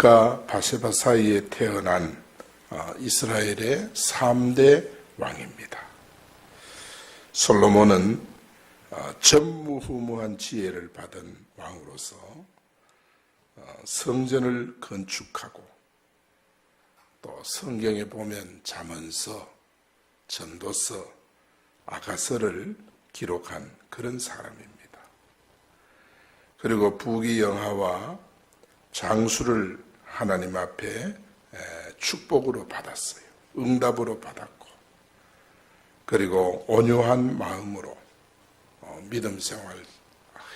다윗과 바세바 사이에 태어난 이스라엘의 3대 왕입니다. 솔로몬은 전무후무한 지혜를 받은 왕으로서 성전을 건축하고 또 성경에 보면 잠언서, 전도서, 아가서를 기록한 그런 사람입니다. 그리고 부귀영화와 장수를 하나님 앞에 축복으로 받았어요. 응답으로 받았고, 그리고 온유한 마음으로 믿음 생활을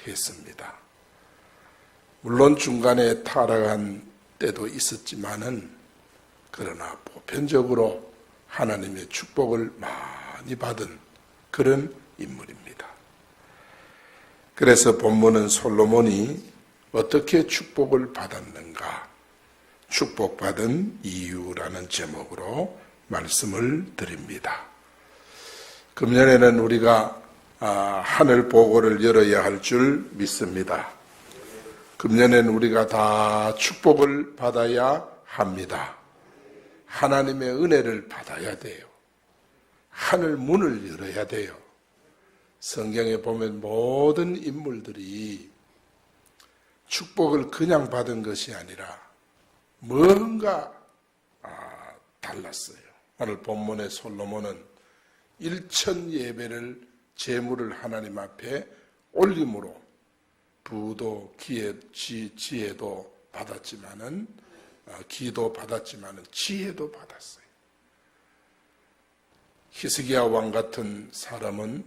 했습니다. 물론 중간에 타락한 때도 있었지만은, 그러나 보편적으로 하나님의 축복을 많이 받은 그런 인물입니다. 그래서 본문은 솔로몬이 어떻게 축복을 받았는가, 축복받은 이유라는 제목으로 말씀을 드립니다. 금년에는 우리가 하늘 보고를 열어야 할 줄 믿습니다. 금년에는 우리가 다 축복을 받아야 합니다. 하나님의 은혜를 받아야 돼요. 하늘 문을 열어야 돼요. 성경에 보면 모든 인물들이 축복을 그냥 받은 것이 아니라 뭔가 달랐어요. 오늘 본문의 솔로몬은 1000 예배를 제물을 하나님 앞에 올림으로 부도 지혜도 받았지만은, 기도 받았지만은 지혜도 받았어요. 히스기야 왕 같은 사람은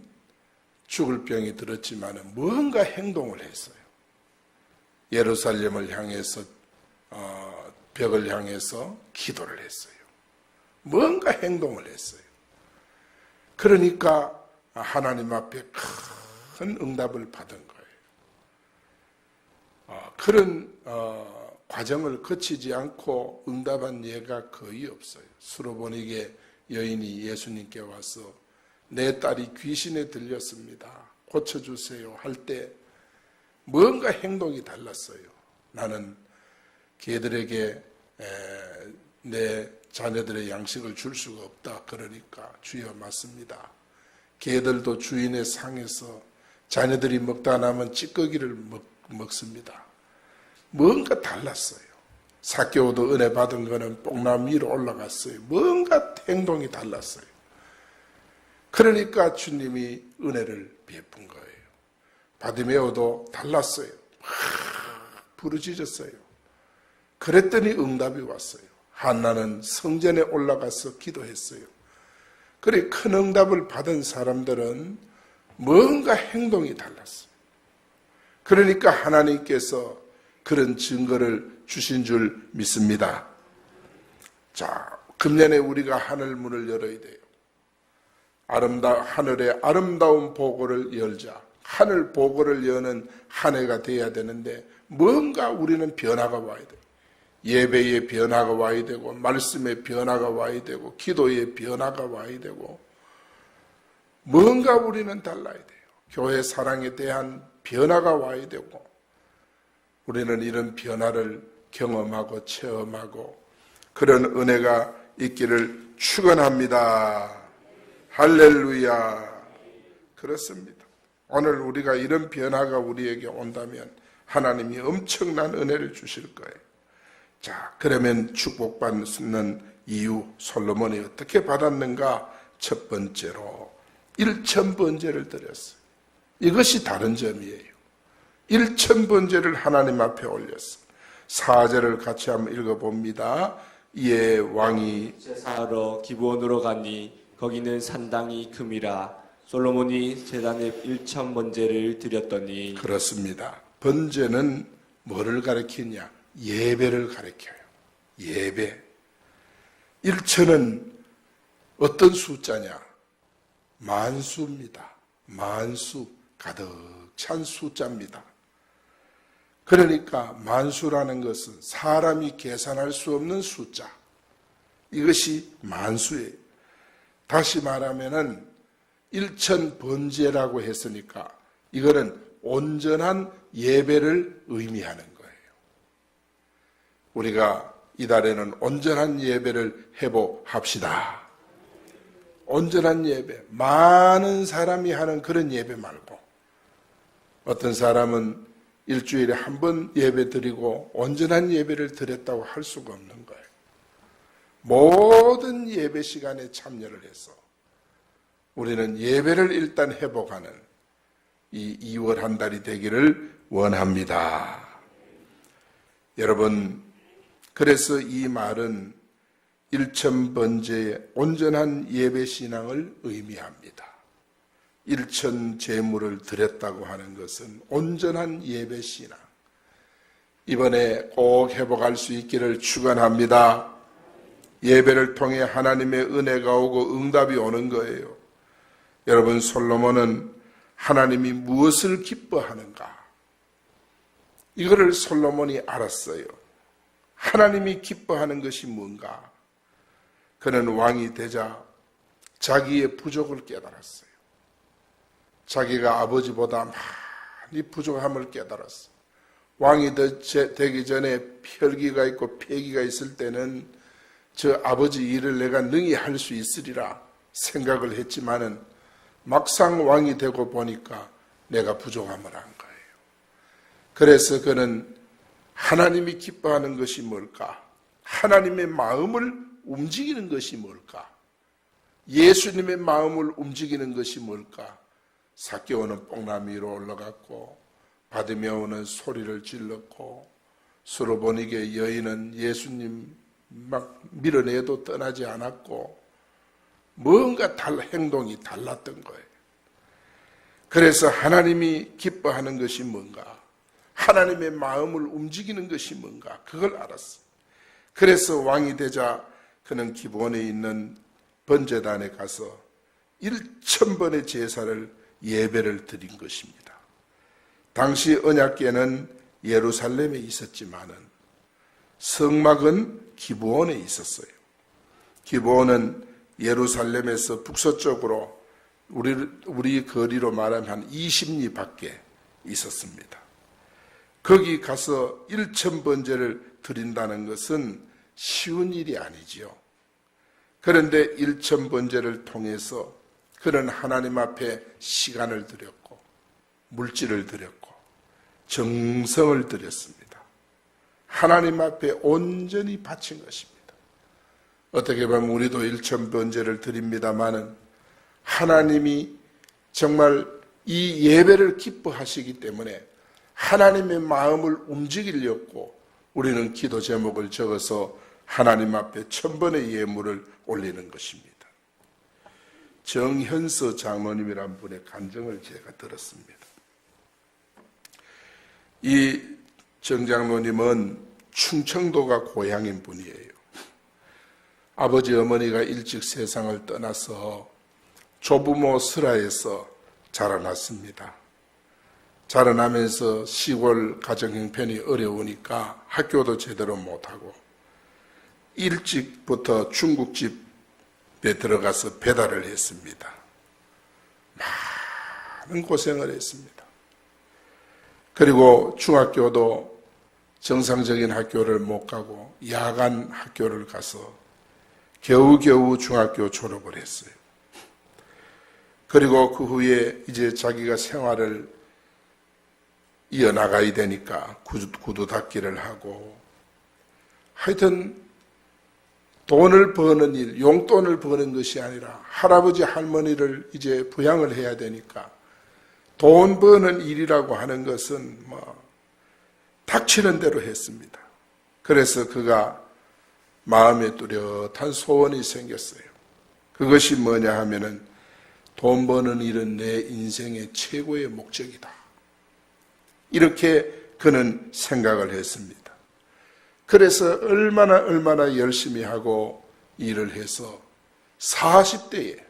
죽을 병이 들었지만은 뭔가 행동을 했어요. 예루살렘을 향해서 벽을 향해서 기도를 했어요. 뭔가 행동을 했어요. 그러니까 하나님 앞에 큰 응답을 받은 거예요. 그런 과정을 거치지 않고 응답한 예가 거의 없어요. 수로보니게 여인이 예수님께 와서 내 딸이 귀신에 들렸습니다, 고쳐주세요 할 때 뭔가 행동이 달랐어요. 나는 걔들에게 내 자녀들의 양식을 줄 수가 없다. 그러니까 주여 맞습니다. 걔들도 주인의 상에서 자녀들이 먹다 남은 찌꺼기를 먹습니다. 뭔가 달랐어요. 삭개오도 은혜 받은 거는 뽕나무 위로 올라갔어요. 뭔가 행동이 달랐어요. 그러니까 주님이 은혜를 베푼 거예요. 바디메오도 달랐어요. 부르짖었어요. 그랬더니 응답이 왔어요. 한나는 성전에 올라가서 기도했어요. 그래, 큰 응답을 받은 사람들은 뭔가 행동이 달랐어요. 그러니까 하나님께서 그런 증거를 주신 줄 믿습니다. 자, 금년에 우리가 하늘 문을 열어야 돼요. 하늘의 아름다운 보고를 열자. 하늘 보고를 여는 한 해가 돼야 되는데 뭔가 우리는 변화가 와야 돼요. 예배의 변화가 와야 되고, 말씀의 변화가 와야 되고, 기도의 변화가 와야 되고, 뭔가 우리는 달라야 돼요. 교회 사랑에 대한 변화가 와야 되고, 우리는 이런 변화를 경험하고 체험하고 그런 은혜가 있기를 축원합니다. 할렐루야. 그렇습니다. 오늘 우리가 이런 변화가 우리에게 온다면 하나님이 엄청난 은혜를 주실 거예요. 자, 그러면 축복받는 이유 솔로몬이 어떻게 받았는가? 첫 번째로 1000번제를 드렸어요. 이것이 다른 점이에요. 1000번제를 하나님 앞에 올렸어요. 4절을 같이 한번 읽어봅니다. 이에 왕이 제사하러 기브온으로 가니 거기는 산당이 큼이라. 솔로몬이 제단에 1000번제를 드렸더니. 그렇습니다. 번제는 뭐를 가리키냐? 예배를 가리켜요. 예배. 1000은 어떤 숫자냐? 만수입니다. 만수, 가득 찬 숫자입니다. 그러니까 만수라는 것은 사람이 계산할 수 없는 숫자. 이것이 만수예요. 다시 말하면은 1000번제라고 했으니까 이거는 온전한 예배를 의미하는 거예요. 우리가 이달에는 온전한 예배를 회복합시다. 온전한 예배, 많은 사람이 하는 그런 예배 말고, 어떤 사람은 일주일에 한 번 예배 드리고 온전한 예배를 드렸다고 할 수가 없는 거예요. 모든 예배 시간에 참여를 해서 우리는 예배를 일단 회복하는 이 2월 한 달이 되기를 원합니다. 여러분, 그래서 이 말은 일천번제의 온전한 예배 신앙을 의미합니다. 일천 제물을 드렸다고 하는 것은 온전한 예배 신앙. 이번에 꼭 회복할 수 있기를 축원합니다. 예배를 통해 하나님의 은혜가 오고 응답이 오는 거예요. 여러분, 솔로몬은 하나님이 무엇을 기뻐하는가? 이거를 솔로몬이 알았어요. 하나님이 기뻐하는 것이 뭔가? 그는 왕이 되자 자기의 부족을 깨달았어요. 자기가 아버지보다 많이 부족함을 깨달았어요. 왕이 되기 전에 혈기가 있고 패기가 있을 때는 저 아버지 일을 내가 능히 할 수 있으리라 생각을 했지만은 막상 왕이 되고 보니까 내가 부족함을 한 거예요. 그래서 그는 하나님이 기뻐하는 것이 뭘까? 하나님의 마음을 움직이는 것이 뭘까? 예수님의 마음을 움직이는 것이 뭘까? 삭개오는 뽕나무 위로 올라갔고 바디메오는 소리를 질렀고 수로보니게 여인은 예수님 막 밀어내도 떠나지 않았고 뭔가 행동이 달랐던 거예요. 그래서 하나님이 기뻐하는 것이 뭔가? 하나님의 마음을 움직이는 것이 뭔가? 그걸 알았어요. 그래서 왕이 되자 그는 기브온에 있는 번제단에 가서 1000번의 제사를 예배를 드린 것입니다. 당시 언약궤는 예루살렘에 있었지만은 성막은 기브온에 있었어요. 기브온은 예루살렘에서 북서쪽으로 우리 거리로 말하면 한 20리 밖에 있었습니다. 거기 가서 1000번제를 드린다는 것은 쉬운 일이 아니지요. 그런데 1000번제를 통해서 그는 하나님 앞에 시간을 드렸고 물질을 드렸고 정성을 드렸습니다. 하나님 앞에 온전히 바친 것입니다. 어떻게 보면 우리도 1000번제를 드립니다마는 하나님이 정말 이 예배를 기뻐하시기 때문에 하나님의 마음을 움직이려고 우리는 기도 제목을 적어서 하나님 앞에 1000번의 예물을 올리는 것입니다. 정현서 장로님이라는 분의 간증을 제가 들었습니다. 이 정 장로님은 충청도가 고향인 분이에요. 아버지 어머니가 일찍 세상을 떠나서 조부모 슬하에서 자라났습니다. 자라나면서 시골 가정 형편이 어려우니까 학교도 제대로 못하고 일찍부터 중국집에 들어가서 배달을 했습니다. 많은 고생을 했습니다. 그리고 중학교도 정상적인 학교를 못 가고 야간 학교를 가서 겨우겨우 중학교 졸업을 했어요. 그리고 그 후에 이제 자기가 생활을 이어나가야 되니까 구두 닦기를 하고 하여튼 돈을 버는 일, 용돈을 버는 것이 아니라 할아버지 할머니를 이제 부양을 해야 되니까 돈 버는 일이라고 하는 것은 닥치는 대로 했습니다. 그래서 그가 마음에 뚜렷한 소원이 생겼어요. 그것이 뭐냐 하면은 돈 버는 일은 내 인생의 최고의 목적이다. 이렇게 그는 생각을 했습니다. 그래서 얼마나 열심히 하고 일을 해서 40대에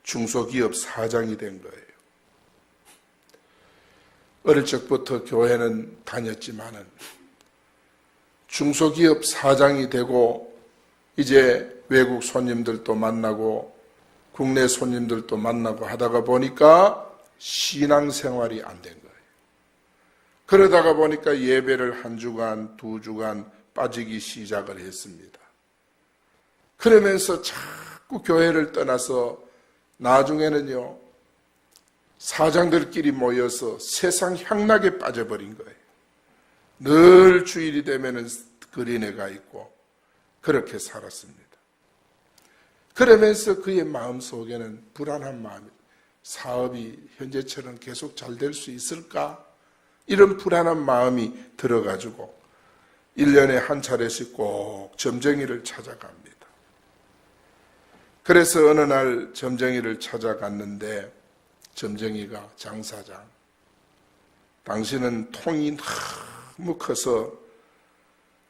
중소기업 사장이 된 거예요. 어릴 적부터 교회는 다녔지만은 중소기업 사장이 되고 이제 외국 손님들도 만나고 국내 손님들도 만나고 하다가 보니까 신앙생활이 안 된 거예요. 그러다가 보니까 예배를 한 주간, 두 주간 빠지기 시작을 했습니다. 그러면서 자꾸 교회를 떠나서 나중에는요, 사장들끼리 모여서 세상 향락에 빠져버린 거예요. 늘 주일이 되면은 그린에 가 있고 그렇게 살았습니다. 그러면서 그의 마음속에는 불안한 마음이, 사업이 현재처럼 계속 잘 될 수 있을까? 이런 불안한 마음이 들어가지고 1년에 한 차례씩 꼭 점쟁이를 찾아갑니다. 그래서 어느 날 점쟁이를 찾아갔는데 점쟁이가, 장사장, 당신은 통이 너무 커서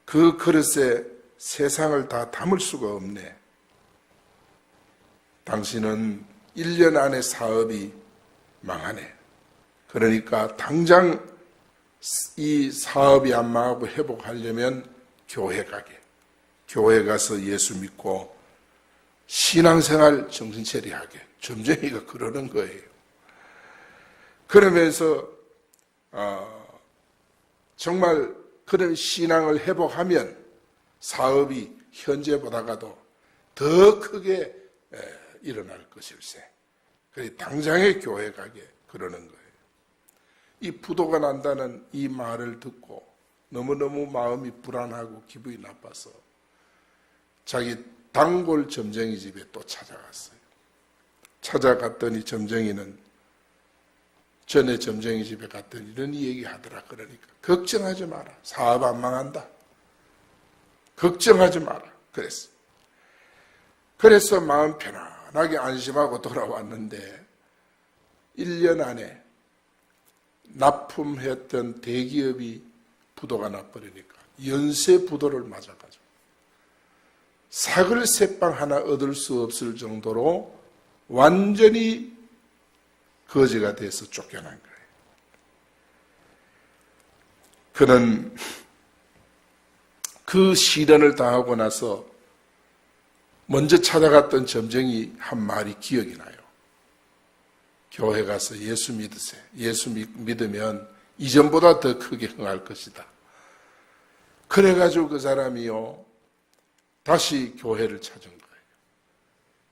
그 그릇에 세상을 다 담을 수가 없네. 당신은 1년 안에 사업이 망하네. 그러니까 당장 이 사업이 안 망하고 회복하려면 교회 가게. 교회 가서 예수 믿고 신앙생활 정신차리하게. 점쟁이가 그러는 거예요. 그러면서 정말 그런 신앙을 회복하면 사업이 현재보다가도 더 크게 일어날 것일세. 그래서 당장에 교회 가게 그러는 거예요. 이 부도가 난다는 이 말을 듣고 너무너무 마음이 불안하고 기분이 나빠서 자기 단골 점쟁이 집에 또 찾아갔어요. 찾아갔더니 점쟁이는 전에 점쟁이 집에 갔더니 이런 얘기 하더라. 그러니까 걱정하지 마라. 사업 안 망한다. 걱정하지 마라. 그래서 마음 편안하게 안심하고 돌아왔는데 1년 안에 납품했던 대기업이 부도가 나버리니까 연쇄 부도를 맞아가지고 사글세빵 하나 얻을 수 없을 정도로 완전히 거지가 돼서 쫓겨난 거예요. 그는 그 시련을 당하고 나서 먼저 찾아갔던 점쟁이 한 말이 기억이 나요. 교회 가서 예수 믿으세요. 예수 믿으면 이전보다 더 크게 흥할 것이다. 그래가지고 그 사람이요, 다시 교회를 찾은 거예요.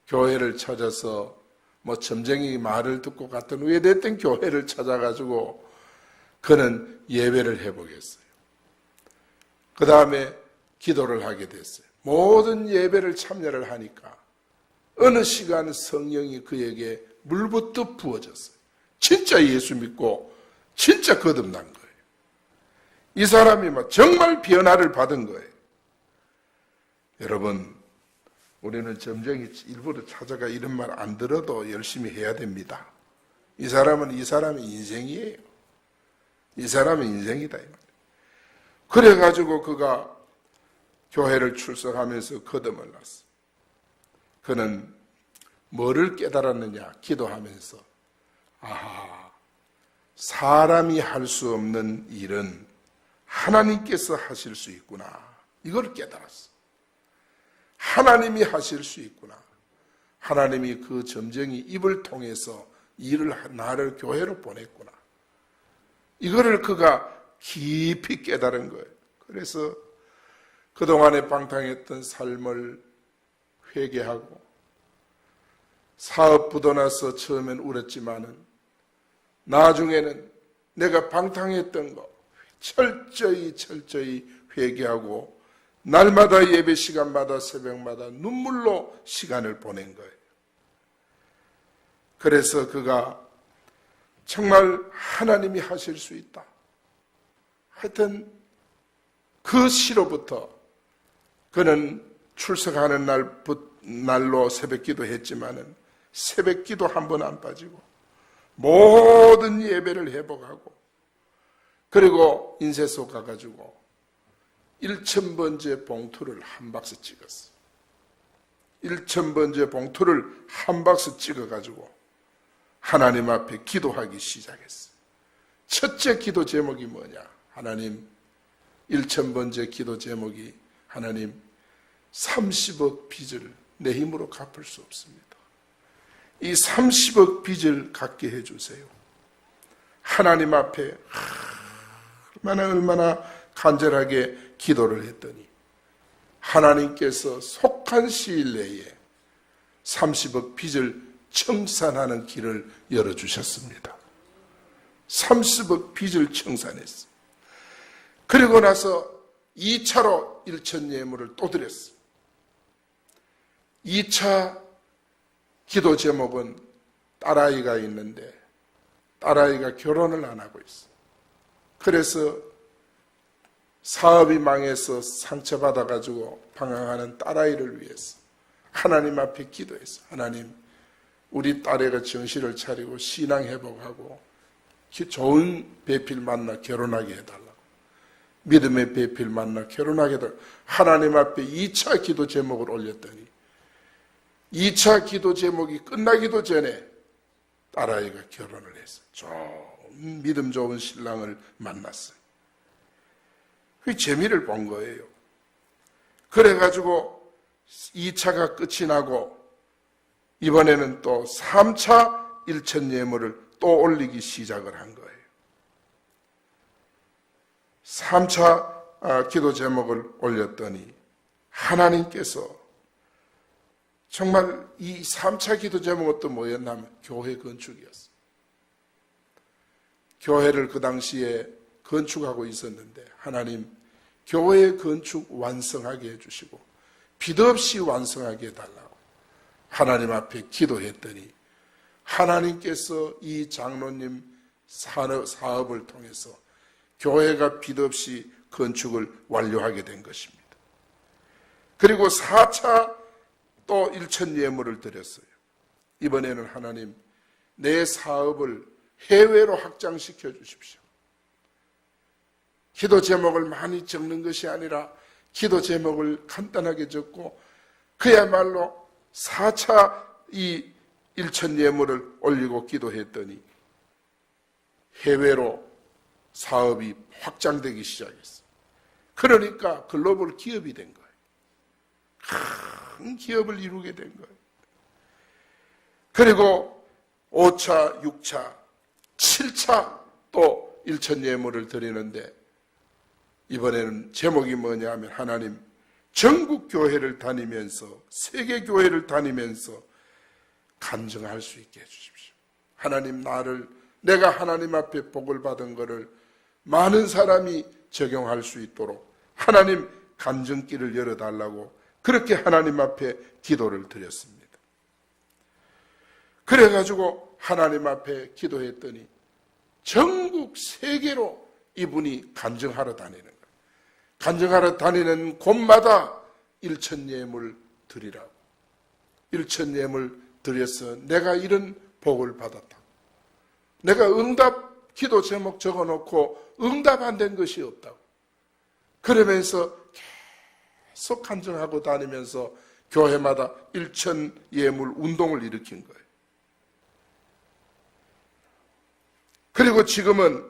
교회를 찾아서 뭐 점쟁이 말을 듣고 갔던 후에 됐던 교회를 찾아가지고 그는 예배를 해보겠어요. 그 다음에 기도를 하게 됐어요. 모든 예배를 참여를 하니까 어느 시간 성령이 그에게 물부터 부어졌어요. 진짜 예수 믿고 진짜 거듭난 거예요. 이 사람이 막 정말 변화를 받은 거예요. 여러분, 우리는 점쟁이 일부러 찾아가 이런 말 안 들어도 열심히 해야 됩니다. 이 사람의 인생이에요. 이 사람의 인생이다. 그래가지고 그가 교회를 출석하면서 거듭을 났어. 그는 뭐를 깨달았느냐? 기도하면서 사람이 할 수 없는 일은 하나님께서 하실 수 있구나. 이걸 깨달았어. 하나님이 하실 수 있구나. 하나님이 그 점쟁이 입을 통해서 나를 교회로 보냈구나. 이거를 그가 깊이 깨달은 거예요. 그래서 그동안에 방탕했던 삶을 회개하고 사업 부도나서 처음엔 울었지만은 나중에는 내가 방탕했던 거 철저히 회개하고 날마다 예배 시간마다 새벽마다 눈물로 시간을 보낸 거예요. 그래서 그가 정말 하나님이 하실 수 있다. 하여튼 그 시로부터 그는 출석하는 날로 새벽기도 했지만은 새벽기도 한 번 안 빠지고 모든 예배를 회복하고 그리고 인쇄소 가가지고 1,000번째 봉투를 한 박스 찍었어. 1,000번째 봉투를 한 박스 찍어가지고 하나님 앞에 기도하기 시작했어. 첫째 기도 제목이 뭐냐? 하나님, 1,000번째 기도 제목이 하나님 30억 빚을 내 힘으로 갚을 수 없습니다. 이 30억 빚을 갚게 해주세요. 하나님 앞에 얼마나 간절하게 기도를 했더니 하나님께서 속한 시일 내에 30억 빚을 청산하는 길을 열어주셨습니다. 30억 빚을 청산했어. 그리고 나서 2차로 1천 예물을 또 드렸어. 2차 기도 제목은 딸아이가 있는데 딸아이가 결혼을 안 하고 있어. 그래서 사업이 망해서 상처받아가지고 방황하는 딸아이를 위해서 하나님 앞에 기도했어. 하나님, 우리 딸애가 정신을 차리고 신앙 회복하고 좋은 배필 만나 결혼하게 해달라고. 믿음의 배필 만나 결혼하게 해달라고. 하나님 앞에 2차 기도 제목을 올렸더니 2차 기도 제목이 끝나기도 전에 딸아이가 결혼을 했어. 좋은 믿음 좋은 신랑을 만났어요. 그 재미를 본 거예요. 그래가지고 2차가 끝이 나고 이번에는 또 3차 1천 예물을 또 올리기 시작을 한 거예요. 3차 기도 제목을 올렸더니 하나님께서 정말 이 3차 기도 제목은 또 뭐였냐면 교회 건축이었어요. 교회를 그 당시에 건축하고 있었는데 하나님 교회 건축 완성하게 해주시고 빚 없이 완성하게 해달라고 하나님 앞에 기도했더니 하나님께서 이 장로님 사업을 통해서 교회가 빚 없이 건축을 완료하게 된 것입니다. 그리고 4차 또 1천 예물을 드렸어요. 이번에는 하나님 내 사업을 해외로 확장시켜 주십시오. 기도 제목을 많이 적는 것이 아니라 기도 제목을 간단하게 적고 그야말로 4차 이 1천 예물을 올리고 기도했더니 해외로 사업이 확장되기 시작했어요. 그러니까 글로벌 기업이 된 거예요. 큰 기업을 이루게 된 거예요. 그리고 5차, 6차, 7차 또 1천 예물을 드리는데 이번에는 제목이 뭐냐 하면 하나님 전국 교회를 다니면서 세계 교회를 다니면서 간증할 수 있게 해주십시오. 하나님 내가 하나님 앞에 복을 받은 것을 많은 사람이 적용할 수 있도록 하나님 간증길을 열어달라고 그렇게 하나님 앞에 기도를 드렸습니다. 그래가지고 하나님 앞에 기도했더니 전국 세계로 이분이 간증하러 다니는 거예요. 간증하러 다니는 곳마다 1천 예물 드리라고. 1천 예물 드려서 내가 이런 복을 받았다. 내가 응답 기도 제목 적어놓고 응답 안 된 것이 없다고. 그러면서 계속 간증하고 다니면서 교회마다 1천 예물 운동을 일으킨 거예요. 그리고 지금은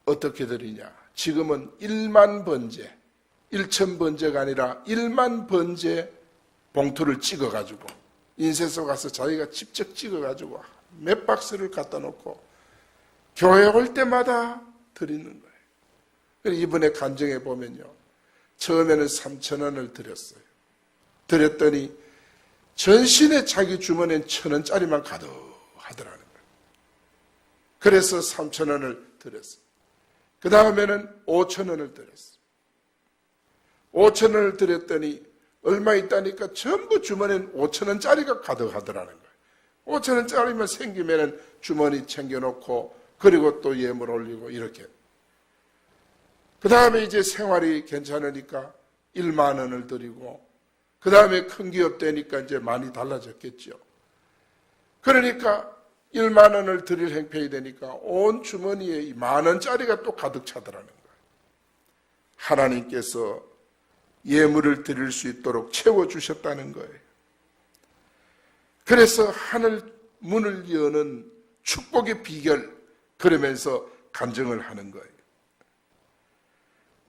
어떻게 드리냐? 지금은 1만 번제, 1천 번제가 아니라 1만 번제 봉투를 찍어가지고 인쇄소 가서 자기가 직접 찍어가지고 몇 박스를 갖다 놓고 교회 올 때마다 드리는 거예요. 그래서 이번에 간증해 보면요. 처음에는 3천 원을 드렸어요. 드렸더니 전신에 자기 주머니엔 1,000원짜리만 가득하더라는 거예요. 그래서 3천 원을 드렸어요. 그 다음에는 5천 원을 드렸어요. 5천 원을 드렸더니 얼마 있다니까 전부 주머니엔 5천 원짜리가 가득하더라는 거예요. 5천 원짜리만 생기면 주머니 챙겨놓고 그리고 또 예물 올리고 이렇게. 그 다음에 이제 생활이 괜찮으니까 1만 원을 드리고 그 다음에 큰 기업 되니까 이제 많이 달라졌겠죠. 그러니까 1만 원을 드릴 행편이 되니까 온 주머니에 1만 원짜리가 또 가득 차더라는 거예요. 하나님께서 예물을 드릴 수 있도록 채워주셨다는 거예요. 그래서 하늘 문을 여는 축복의 비결, 그러면서 간증을 하는 거예요.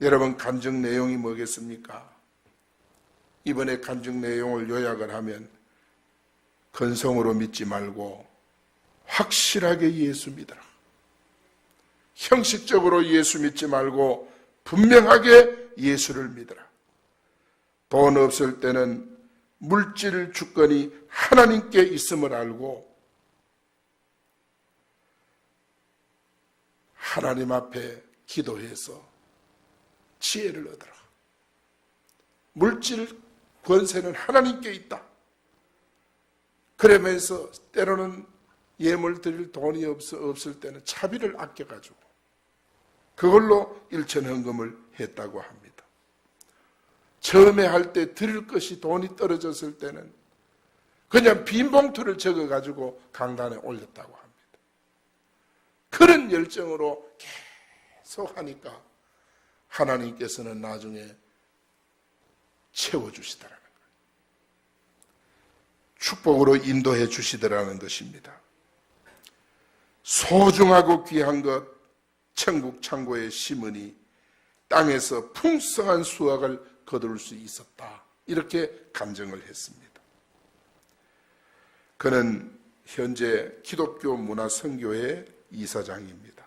여러분, 간증 내용이 뭐겠습니까? 이번에 간증 내용을 요약을 하면 건성으로 믿지 말고 확실하게 예수 믿어라. 형식적으로 예수 믿지 말고 분명하게 예수를 믿어라. 돈 없을 때는 물질 주권이 하나님께 있음을 알고 하나님 앞에 기도해서 지혜를 얻어라. 물질 권세는 하나님께 있다. 그러면서 때로는 예물 드릴 돈이 없을 때는 차비를 아껴가지고 그걸로 일천헌금을 했다고 합니다. 처음에 할 때 드릴 것이 돈이 떨어졌을 때는 그냥 빈 봉투를 적어가지고 강단에 올렸다고 합니다. 그런 열정으로 계속 하니까 하나님께서는 나중에 채워주시더라는 거예요. 축복으로 인도해 주시더라는 것입니다. 소중하고 귀한 것 천국 창고에 심으니 땅에서 풍성한 수확을 거둘 수 있었다. 이렇게 간증을 했습니다. 그는 현재 기독교 문화선교회 이사장입니다.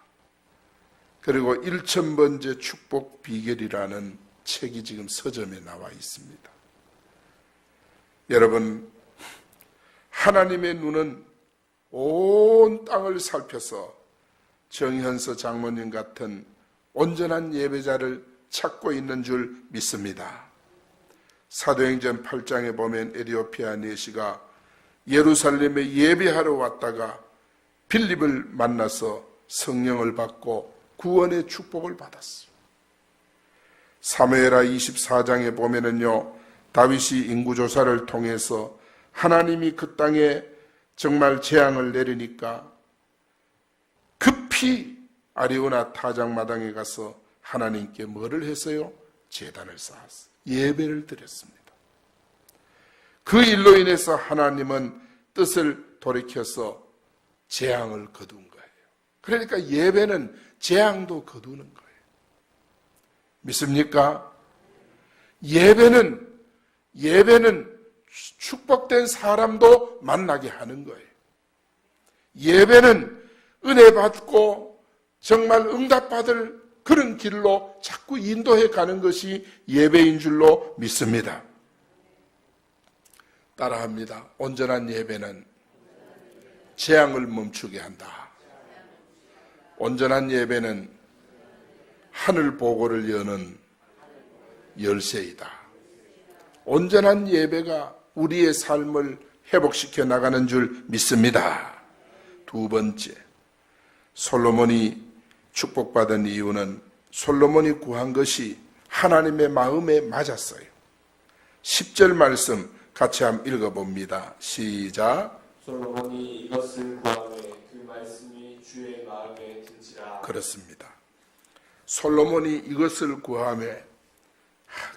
그리고 1000번째 축복 비결이라는 책이 지금 서점에 나와 있습니다. 여러분, 하나님의 눈은 온 땅을 살펴서 정현서 장모님 같은 온전한 예배자를 찾고 있는 줄 믿습니다. 사도행전 8장에 보면 에티오피아 내시가 예루살렘에 예배하러 왔다가 빌립을 만나서 성령을 받고 구원의 축복을 받았어요. 사무엘하 24장에 보면은요, 다윗이 인구조사를 통해서 하나님이 그 땅에 정말 재앙을 내리니까 급히 아리우나 타작마당에 가서 하나님께 뭐를 했어요? 제단을 쌓았어요. 예배를 드렸습니다. 그 일로 인해서 하나님은 뜻을 돌이켜서 재앙을 거둔 거예요. 그러니까 예배는 재앙도 거두는 거예요. 믿습니까? 예배는 축복된 사람도 만나게 하는 거예요. 예배는 은혜 받고 정말 응답받을 그런 길로 자꾸 인도해 가는 것이 예배인 줄로 믿습니다. 따라합니다. 온전한 예배는 재앙을 멈추게 한다. 온전한 예배는 하늘 보고를 여는 열쇠이다. 온전한 예배가 우리의 삶을 회복시켜 나가는 줄 믿습니다. 두 번째, 솔로몬이 축복받은 이유는 솔로몬이 구한 것이 하나님의 마음에 맞았어요. 10절 말씀 같이 한번 읽어봅니다. 시작. 솔로몬이 이것을 구하매 그 말씀이 주의 마음에 든지라. 그렇습니다. 솔로몬이 이것을 구하매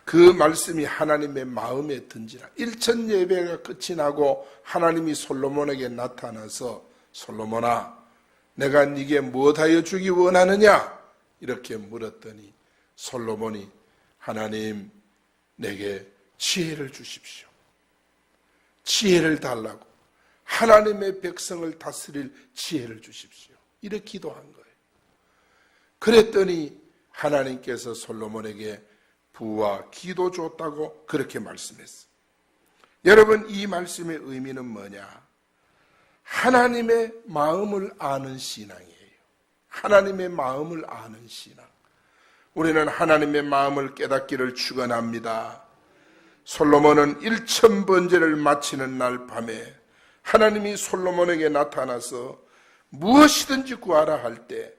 그 말씀이 하나님의 마음에 든지라. 1천 예배가 끝이 나고 하나님이 솔로몬에게 나타나서 솔로몬아, 내가 네게 무엇하여 주기 원하느냐? 이렇게 물었더니 솔로몬이 하나님, 내게 지혜를 주십시오. 지혜를 달라고. 하나님의 백성을 다스릴 지혜를 주십시오. 이렇게 기도한 거예요. 그랬더니 하나님께서 솔로몬에게 부와 기도 줬다고 그렇게 말씀했어요. 여러분, 이 말씀의 의미는 뭐냐? 하나님의 마음을 아는 신앙이에요. 하나님의 마음을 아는 신앙. 우리는 하나님의 마음을 깨닫기를 축원합니다. 솔로몬은 1000번제를 마치는 날 밤에 하나님이 솔로몬에게 나타나서 무엇이든지 구하라 할 때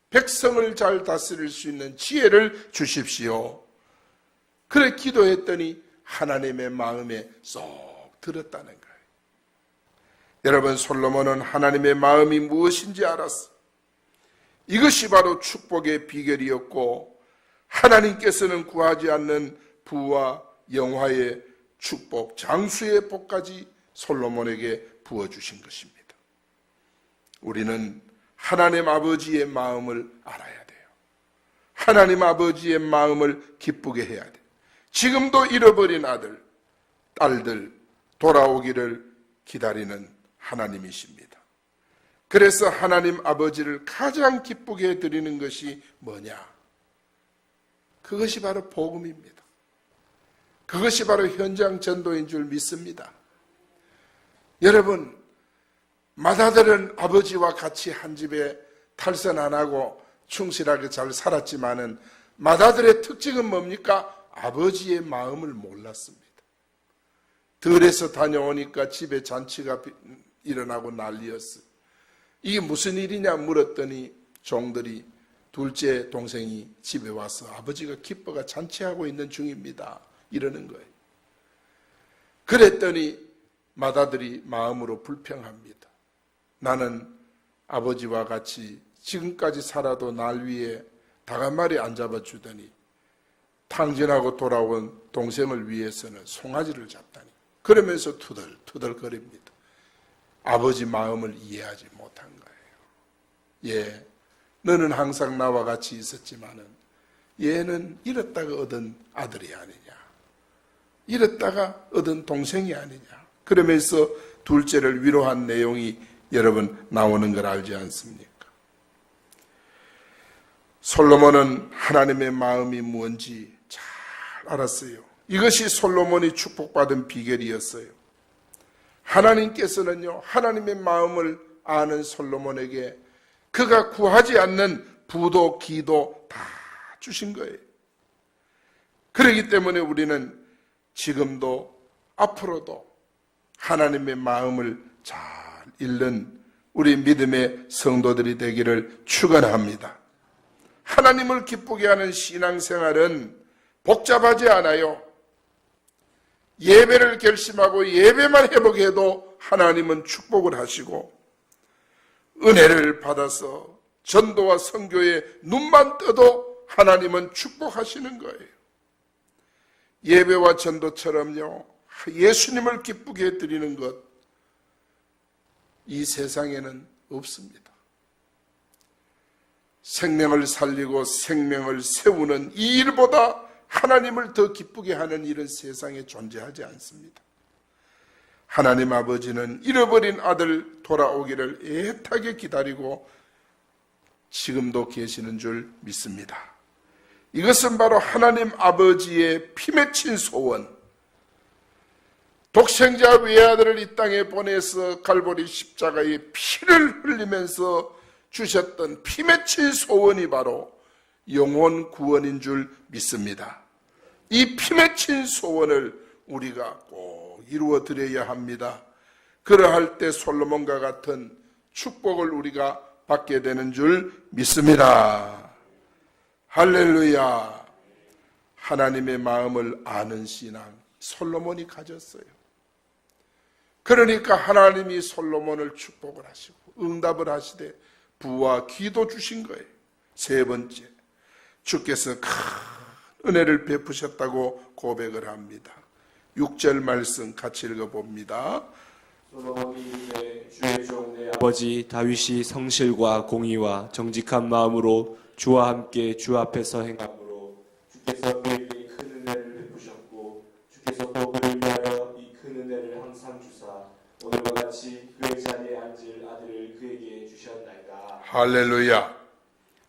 백성을 잘 다스릴 수 있는 지혜를 주십시오. 그래 기도했더니 하나님의 마음에 쏙 들었다는 거예요. 여러분, 솔로몬은 하나님의 마음이 무엇인지 알았어. 이것이 바로 축복의 비결이었고 하나님께서는 구하지 않는 부와 영화의 축복, 장수의 복까지 솔로몬에게 부어주신 것입니다. 우리는 하나님 아버지의 마음을 알아야 돼요. 하나님 아버지의 마음을 기쁘게 해야 돼요. 지금도 잃어버린 아들, 딸들 돌아오기를 기다리는 하나님이십니다. 그래서 하나님 아버지를 가장 기쁘게 해드리는 것이 뭐냐? 그것이 바로 복음입니다. 그것이 바로 현장 전도인 줄 믿습니다. 여러분, 맏아들은 아버지와 같이 한 집에 탈선 안 하고 충실하게 잘 살았지만은 맏아들의 특징은 뭡니까? 아버지의 마음을 몰랐습니다. 들에서 다녀오니까 집에 잔치가 일어나고 난리였어요. 이게 무슨 일이냐 물었더니 종들이 둘째 동생이 집에 와서 아버지가 기뻐가 잔치하고 있는 중입니다. 이러는 거예요. 그랬더니 맏아들이 마음으로 불평합니다. 나는 아버지와 같이 지금까지 살아도 날 위해 닭 한 마리 안 잡아주더니 탕진하고 돌아온 동생을 위해서는 송아지를 잡다니. 그러면서 투덜투덜거립니다. 아버지 마음을 이해하지 못한 거예요. 예, 너는 항상 나와 같이 있었지만은 얘는 잃었다가 얻은 아들이 아니냐, 잃었다가 얻은 동생이 아니냐. 그러면서 둘째를 위로한 내용이 여러분 나오는 걸 알지 않습니까? 솔로몬은 하나님의 마음이 뭔지 잘 알았어요. 이것이 솔로몬이 축복받은 비결이었어요. 하나님께서는요, 하나님의 마음을 아는 솔로몬에게 그가 구하지 않는 부도 기도 다 주신 거예요. 그렇기 때문에 우리는 지금도 앞으로도 하나님의 마음을 잘 읽는 우리 믿음의 성도들이 되기를 축원합니다. 하나님을 기쁘게 하는 신앙생활은 복잡하지 않아요. 예배를 결심하고 예배만 회복해도 하나님은 축복을 하시고 은혜를 받아서 전도와 선교에 눈만 떠도 하나님은 축복하시는 거예요. 예배와 전도처럼요, 예수님을 기쁘게 해드리는 것, 이 세상에는 없습니다. 생명을 살리고 생명을 세우는 이 일보다 하나님을 더 기쁘게 하는 일은 세상에 존재하지 않습니다. 하나님 아버지는 잃어버린 아들 돌아오기를 애타게 기다리고 지금도 계시는 줄 믿습니다. 이것은 바로 하나님 아버지의 피 맺힌 소원, 독생자 외아들을 이 땅에 보내서 갈보리 십자가에 피를 흘리면서 주셨던 피 맺힌 소원이 바로 영혼 구원인 줄 믿습니다. 이 피 맺힌 소원을 우리가 꼭 이루어 드려야 합니다. 그러할 때 솔로몬과 같은 축복을 우리가 받게 되는 줄 믿습니다. 할렐루야. 하나님의 마음을 아는 신앙 솔로몬이 가졌어요. 그러니까 하나님이 솔로몬을 축복을 하시고 응답을 하시되 부와 기도 주신 거예요. 세 번째, 주께서 큰 은혜를 베푸셨다고 고백을 합니다. 6절 말씀 같이 읽어봅니다. 솔로몬이 이르되 주의 종 내 아버지 다윗이 성실과 공의와 정직한 마음으로 주와 함께 주 앞에서 행함으로 주께서 그에게 큰 은혜를 베푸셨고 주께서 또 그를 위하여 이 큰 은혜를 항상 주사 오늘과 같이 그의 자리에 앉을 아들을 그에게 주셨나이다. 할렐루야.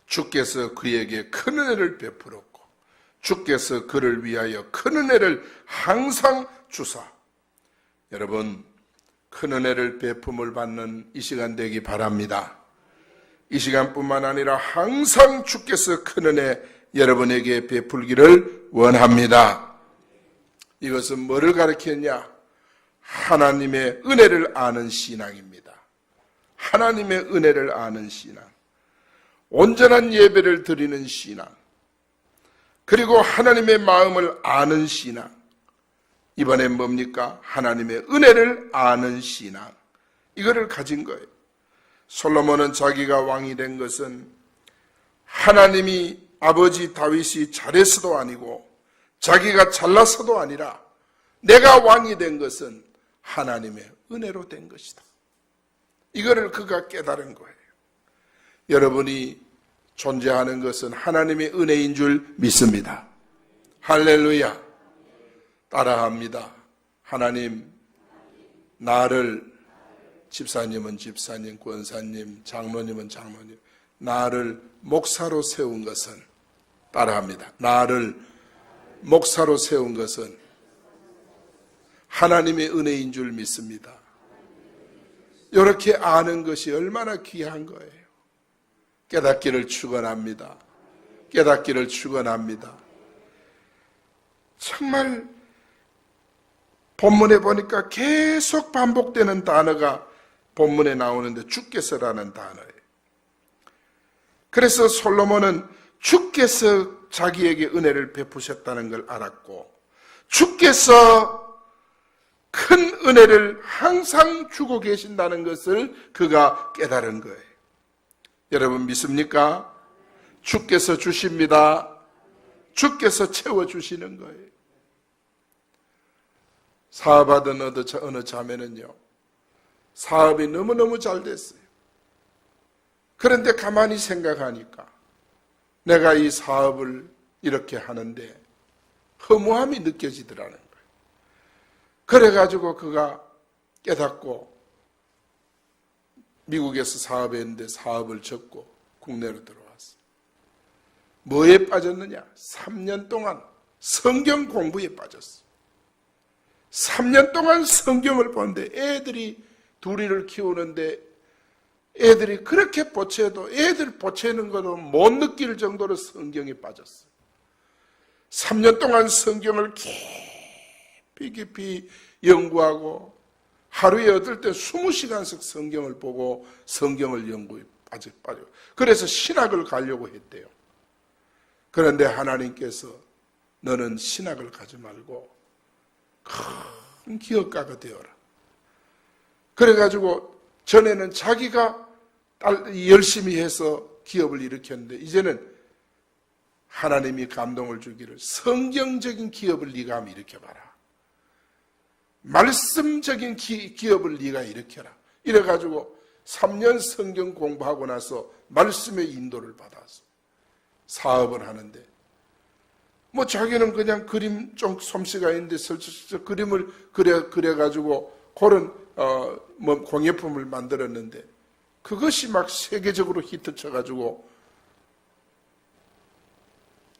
주께서 그에게 큰 은혜를 베풀었고 주께서 그를 위하여 큰 은혜를 항상 주사. 여러분, 큰 은혜를 베품을 받는 이 시간 되기 바랍니다. 이 시간뿐만 아니라 항상 주께서 큰 은혜 여러분에게 베풀기를 원합니다. 이것은 뭐를 가르쳤냐? 하나님의 은혜를 아는 신앙입니다. 하나님의 은혜를 아는 신앙, 온전한 예배를 드리는 신앙, 그리고 하나님의 마음을 아는 신앙. 이번엔 뭡니까? 하나님의 은혜를 아는 신앙. 이거를 가진 거예요. 솔로몬은 자기가 왕이 된 것은 하나님이 아버지 다윗이 잘해서도 아니고 자기가 잘나서도 아니라 내가 왕이 된 것은 하나님의 은혜로 된 것이다. 이거를 그가 깨달은 거예요. 여러분이 존재하는 것은 하나님의 은혜인 줄 믿습니다. 할렐루야. 따라합니다. 하나님, 나를, 집사님은 집사님, 권사님, 장로님은 장로님, 나를 목사로 세운 것은, 따라합니다. 나를 목사로 세운 것은 하나님의 은혜인 줄 믿습니다. 이렇게 아는 것이 얼마나 귀한 거예요. 깨닫기를 축원합니다. 깨닫기를 축원합니다. 정말 본문에 보니까 계속 반복되는 단어가 본문에 나오는데 주께서라는 단어예요. 그래서 솔로몬은 주께서 자기에게 은혜를 베푸셨다는 걸 알았고 주께서 큰 은혜를 항상 주고 계신다는 것을 그가 깨달은 거예요. 여러분 믿습니까? 주께서 주십니다. 주께서 채워주시는 거예요. 사업하던 어느 자매는요, 사업이 너무너무 잘 됐어요. 그런데 가만히 생각하니까 내가 이 사업을 이렇게 하는데 허무함이 느껴지더라는 거예요. 그래가지고 그가 깨닫고 미국에서 사업했는데 사업을 접고 국내로 들어왔어요. 뭐에 빠졌느냐? 3년 동안 성경 공부에 빠졌어요. 3년 동안 성경을 보는데 애들이 둘이를 키우는데 애들이 그렇게 보채도 애들 보채는 것도 못 느낄 정도로 성경에 빠졌어요. 3년 동안 성경을 깊이 연구하고 하루에 어떨 때 20시간씩 성경을 보고 성경을 연구에 빠져. 그래서 신학을 가려고 했대요. 그런데 하나님께서 너는 신학을 가지 말고 큰 기업가가 되어라. 그래가지고 전에는 자기가 열심히 해서 기업을 일으켰는데 이제는 하나님이 감동을 주기를 성경적인 기업을 네가 한번 일으켜봐라. 말씀적인 기업을 네가 일으켜라. 이래가지고 3년 성경 공부하고 나서 말씀의 인도를 받아서 사업을 하는데 뭐 자기는 그냥 그림 좀 솜씨가 있는데 슬쩍슬쩍 그림을 그려가지고 그런 뭐 공예품을 만들었는데 그것이 막 세계적으로 히트 쳐가지고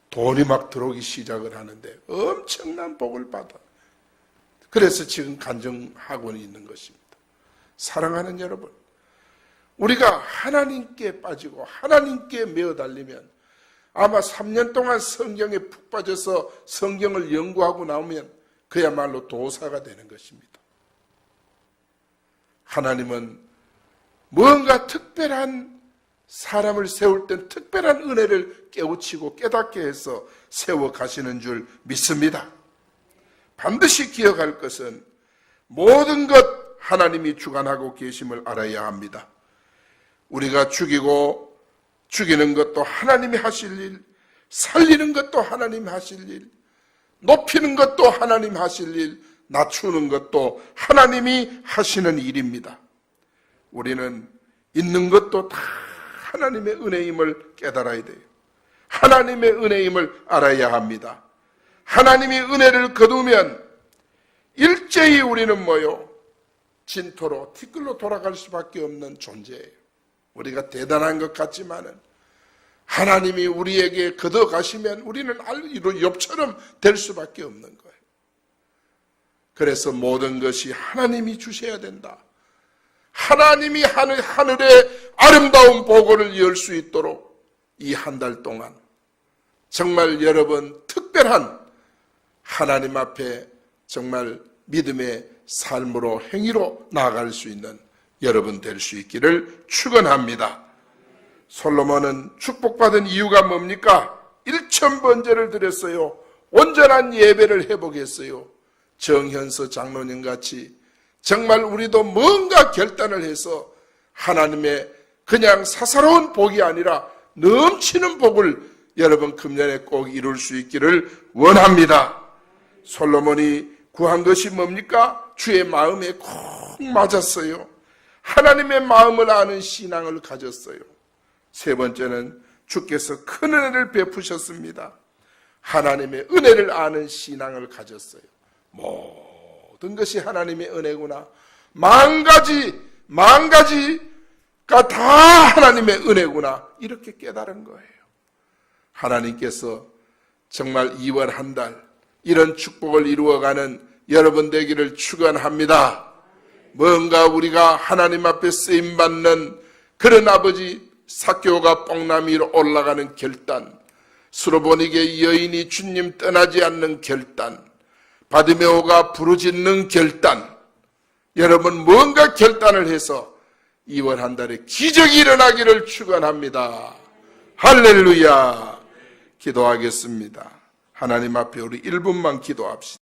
돈이 막 들어오기 시작을 하는데 엄청난 복을 받아. 그래서 지금 간증하고 있는 것입니다. 사랑하는 여러분, 우리가 하나님께 빠지고 하나님께 매어 달리면 아마 3년 동안 성경에 푹 빠져서 성경을 연구하고 나오면 그야말로 도사가 되는 것입니다. 하나님은 뭔가 특별한 사람을 세울 땐 특별한 은혜를 깨우치고 깨닫게 해서 세워 가시는 줄 믿습니다. 반드시 기억할 것은 모든 것 하나님이 주관하고 계심을 알아야 합니다. 우리가 죽이는 것도 하나님이 하실 일, 살리는 것도 하나님이 하실 일, 높이는 것도 하나님이 하실 일, 낮추는 것도 하나님이 하시는 일입니다. 우리는 있는 것도 다 하나님의 은혜임을 깨달아야 돼요. 하나님의 은혜임을 알아야 합니다. 하나님이 은혜를 거두면 일제히 우리는 뭐요? 진토로 티끌로 돌아갈 수밖에 없는 존재예요. 우리가 대단한 것 같지만은 하나님이 우리에게 걷어가시면 우리는 욥처럼 될 수밖에 없는 거예요. 그래서 모든 것이 하나님이 주셔야 된다. 하나님이 하늘의 아름다운 보고를 열 수 있도록 이 한 달 동안 정말 여러분 특별한 하나님 앞에 정말 믿음의 삶으로 행위로 나아갈 수 있는 여러분 될 수 있기를 축원합니다. 솔로몬은 축복받은 이유가 뭡니까? 1000번제를 드렸어요. 온전한 예배를 해보겠어요. 정현서 장로님 같이 정말 우리도 뭔가 결단을 해서 하나님의 그냥 사사로운 복이 아니라 넘치는 복을 여러분 금년에 꼭 이룰 수 있기를 원합니다. 솔로몬이 구한 것이 뭡니까? 주의 마음에 콕 맞았어요. 하나님의 마음을 아는 신앙을 가졌어요. 세 번째는 주께서 큰 은혜를 베푸셨습니다. 하나님의 은혜를 아는 신앙을 가졌어요. 모든 것이 하나님의 은혜구나. 만 가지가 다 하나님의 은혜구나. 이렇게 깨달은 거예요. 하나님께서 정말 2월 한 달 이런 축복을 이루어가는 여러분 되기를 축원합니다. 뭔가 우리가 하나님 앞에 쓰임받는 그런 아버지 삭개오가 뽕나무 위로 올라가는 결단, 수로보니게 여인이 주님 떠나지 않는 결단, 바디메오가 부르짖는 결단, 여러분 뭔가 결단을 해서 2월 한 달에 기적이 일어나기를 축원합니다. 할렐루야. 기도하겠습니다. 하나님 앞에 우리 1분만 기도합시다.